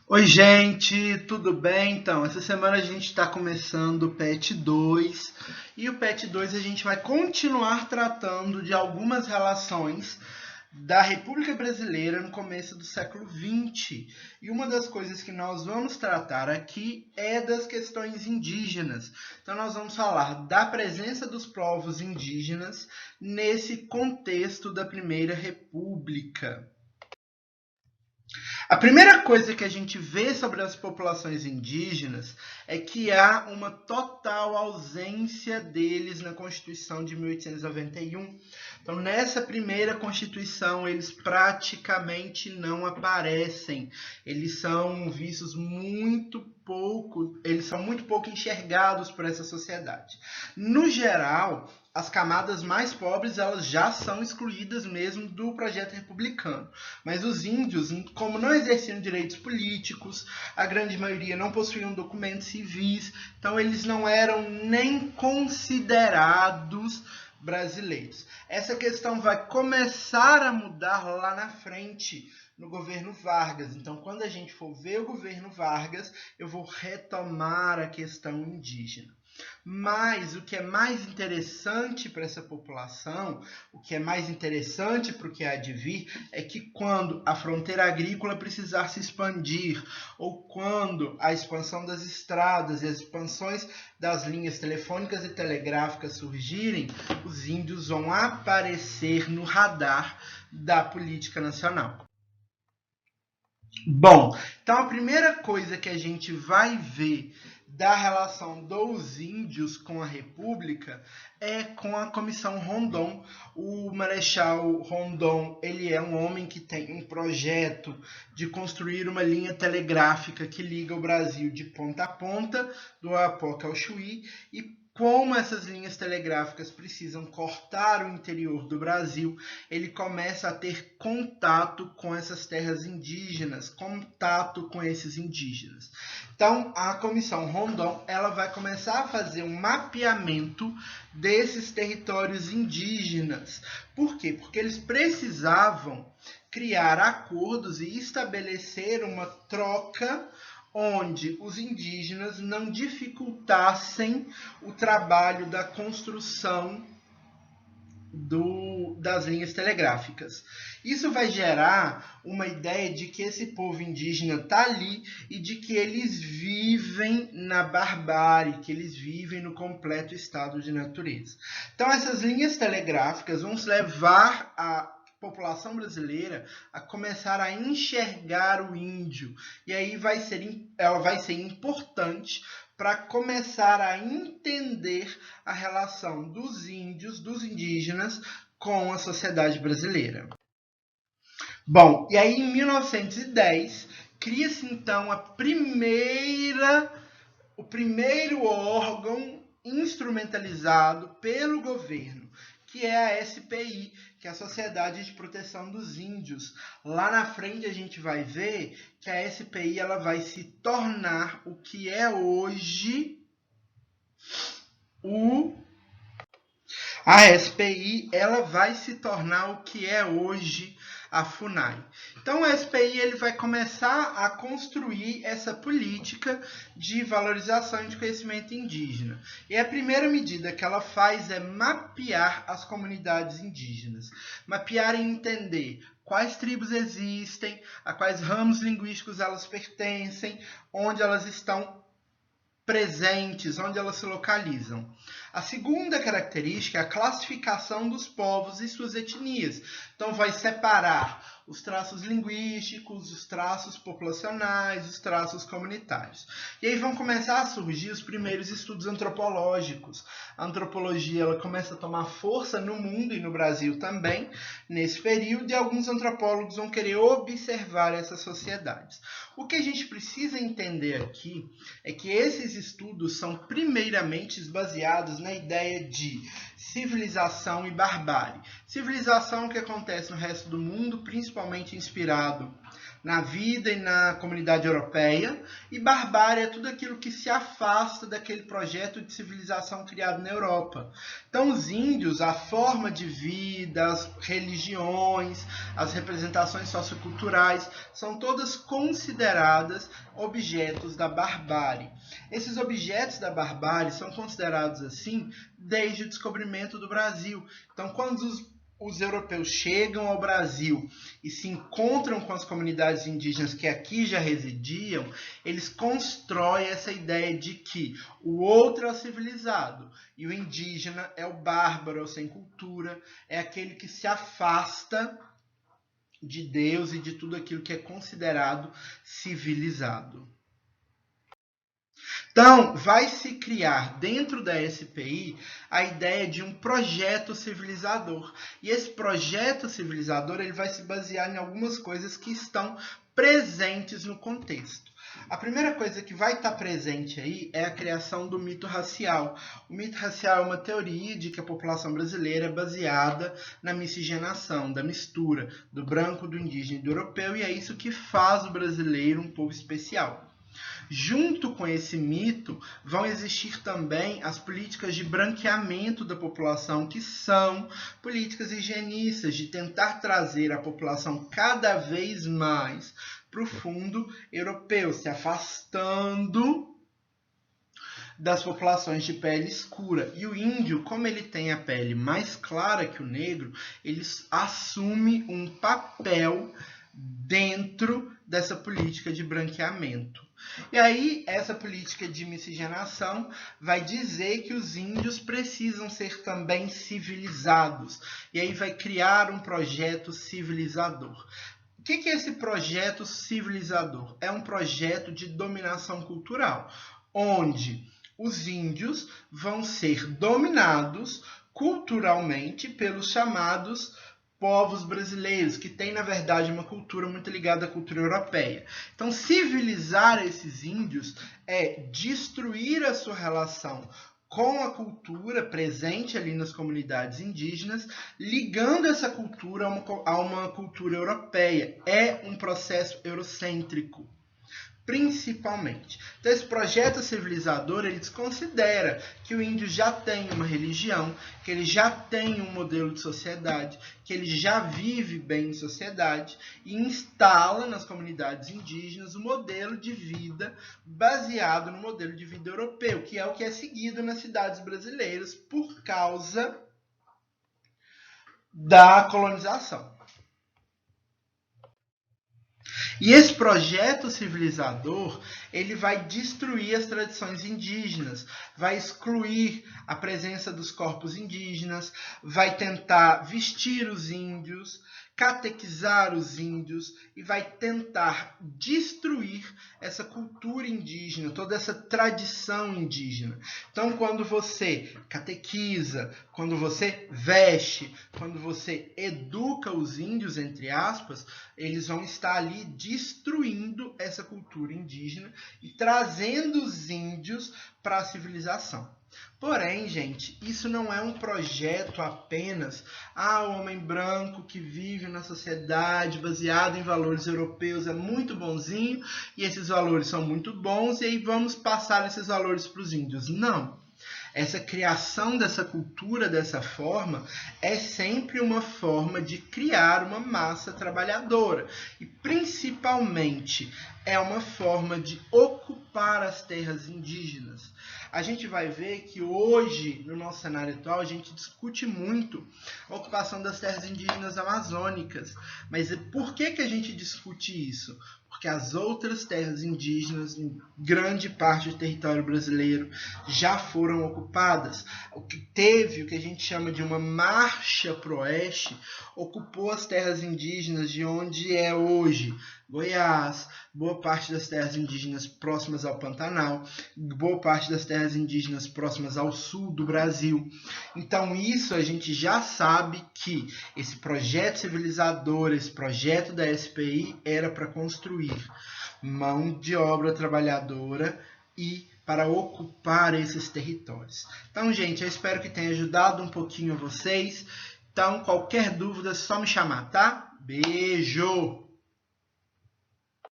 Oi, gente, tudo bem? Então, essa semana a gente está começando o PET 2 e o PET 2 a gente vai continuar tratando de algumas relações da República Brasileira no começo do século XX. E uma das coisas que nós vamos tratar aqui é das questões indígenas. Então, nós vamos falar da presença dos povos indígenas nesse contexto da Primeira República. A primeira coisa que a gente vê sobre as populações indígenas é que há uma total ausência deles na Constituição de 1891. Então, nessa primeira Constituição, eles praticamente não aparecem. Eles são vistos muito pouco, eles são muito pouco enxergados por essa sociedade. No geral, as camadas mais pobres elas já são excluídas mesmo do projeto republicano. Mas os índios, como não exerciam direitos políticos, a grande maioria não possuíam documentos civis, então eles não eram nem considerados brasileiros. Essa questão vai começar a mudar lá na frente, no governo Vargas. Então, quando a gente for ver o governo Vargas, eu vou retomar a questão indígena. Mas o que é mais interessante para essa população, o que é mais interessante para o que há de vir, é que quando a fronteira agrícola precisar se expandir, ou quando a expansão das estradas e as expansões das linhas telefônicas e telegráficas surgirem, os índios vão aparecer no radar da política nacional. Bom, então a primeira coisa que a gente vai ver da relação dos índios com a República é com a Comissão Rondon. O Marechal Rondon, ele é um homem que tem um projeto de construir uma linha telegráfica que liga o Brasil de ponta a ponta, do Oiapoque ao Chuí, e como essas linhas telegráficas precisam cortar o interior do Brasil, ele começa a ter contato com essas terras indígenas, contato com esses indígenas. Então, a Comissão Rondon ela vai começar a fazer um mapeamento desses territórios indígenas. Por quê? Porque eles precisavam criar acordos e estabelecer uma troca onde os indígenas não dificultassem o trabalho da construção das linhas telegráficas. Isso vai gerar uma ideia de que esse povo indígena está ali e de que eles vivem na barbárie, que eles vivem no completo estado de natureza. Então, essas linhas telegráficas vão levar a população brasileira a começar a enxergar o índio. E aí ela vai ser importante para começar a entender a relação dos índios, dos indígenas, com a sociedade brasileira. Bom, e aí em 1910 cria-se então o primeiro órgão instrumentalizado pelo governo, que é a SPI, que é a Sociedade de Proteção dos Índios. Lá na frente a gente vai ver que a SPI ela vai se tornar o que é hoje a SPI ela vai se tornar o que é hoje a FUNAI. Então, o SPI ele vai começar a construir essa política de valorização e de conhecimento indígena. E a primeira medida que ela faz é mapear as comunidades indígenas. Mapear e entender quais tribos existem, a quais ramos linguísticos elas pertencem, onde elas estão presentes, onde elas se localizam. A segunda característica é a classificação dos povos e suas etnias. Então, vai separar os traços linguísticos, os traços populacionais, os traços comunitários. E aí vão começar a surgir os primeiros estudos antropológicos. A antropologia ela começa a tomar força no mundo e no Brasil também, nesse período, e alguns antropólogos vão querer observar essas sociedades. O que a gente precisa entender aqui é que esses estudos são primeiramente baseados na ideia de civilização e barbárie. Civilização que acontece no resto do mundo, principalmente inspirado na vida e na comunidade europeia, e barbárie é tudo aquilo que se afasta daquele projeto de civilização criado na Europa. Então, os índios, a forma de vida, as religiões, as representações socioculturais, são todas consideradas objetos da barbárie. Esses objetos da barbárie são considerados assim desde o descobrimento do Brasil. Então, quando os europeus chegam ao Brasil e se encontram com as comunidades indígenas que aqui já residiam, eles constroem essa ideia de que o outro é o civilizado e o indígena é o bárbaro, é o sem cultura, é aquele que se afasta de Deus e de tudo aquilo que é considerado civilizado. Então, vai se criar dentro da SPI a ideia de um projeto civilizador. E esse projeto civilizador ele vai se basear em algumas coisas que estão presentes no contexto. A primeira coisa que vai estar presente aí é a criação do mito racial. O mito racial é uma teoria de que a população brasileira é baseada na miscigenação, da mistura do branco, do indígena e do europeu, e é isso que faz o brasileiro um povo especial. Junto com esse mito, vão existir também as políticas de branqueamento da população, que são políticas higienistas, de tentar trazer a população cada vez mais para o fundo europeu, se afastando das populações de pele escura. E o índio, como ele tem a pele mais clara que o negro, ele assume um papel dentro dessa política de branqueamento. E aí, essa política de miscigenação vai dizer que os índios precisam ser também civilizados. E aí vai criar um projeto civilizador. O que é esse projeto civilizador? É um projeto de dominação cultural, onde os índios vão ser dominados culturalmente pelos chamados povos brasileiros, que têm, na verdade, uma cultura muito ligada à cultura europeia. Então, civilizar esses índios é destruir a sua relação com a cultura presente ali nas comunidades indígenas, ligando essa cultura a uma cultura europeia. É um processo eurocêntrico, principalmente. Então, esse projeto civilizador, ele desconsidera que o índio já tem uma religião, que ele já tem um modelo de sociedade, que ele já vive bem em sociedade e instala nas comunidades indígenas um modelo de vida baseado no modelo de vida europeu, que é o que é seguido nas cidades brasileiras por causa da colonização. E esse projeto civilizador, ele vai destruir as tradições indígenas, vai excluir a presença dos corpos indígenas, vai tentar vestir os índios, catequizar os índios e vai tentar destruir essa cultura indígena, toda essa tradição indígena. Então, quando você catequiza, quando você veste, quando você educa os índios, entre aspas, eles vão estar ali destruindo essa cultura indígena e trazendo os índios para a civilização. Porém, gente, isso não é um projeto apenas o homem branco que vive na sociedade baseado em valores europeus é muito bonzinho e esses valores são muito bons e aí vamos passar esses valores para os índios. Não. Essa criação dessa cultura dessa forma é sempre uma forma de criar uma massa trabalhadora e principalmente é uma forma de ocupar as terras indígenas. A gente vai ver que hoje, no nosso cenário atual, a gente discute muito a ocupação das terras indígenas amazônicas. Mas por que a gente discute isso? Porque as outras terras indígenas, em grande parte do território brasileiro, já foram ocupadas. O que a gente chama de uma marcha para o oeste, ocupou as terras indígenas de onde é hoje Goiás, boa parte das terras indígenas próximas ao Pantanal, boa parte das terras indígenas próximas ao sul do Brasil. Então isso a gente já sabe que esse projeto civilizador, esse projeto da SPI era para construir mão de obra trabalhadora e para ocupar esses territórios. Então, gente, eu espero que tenha ajudado um pouquinho vocês. Então, qualquer dúvida é só me chamar, tá? Beijo!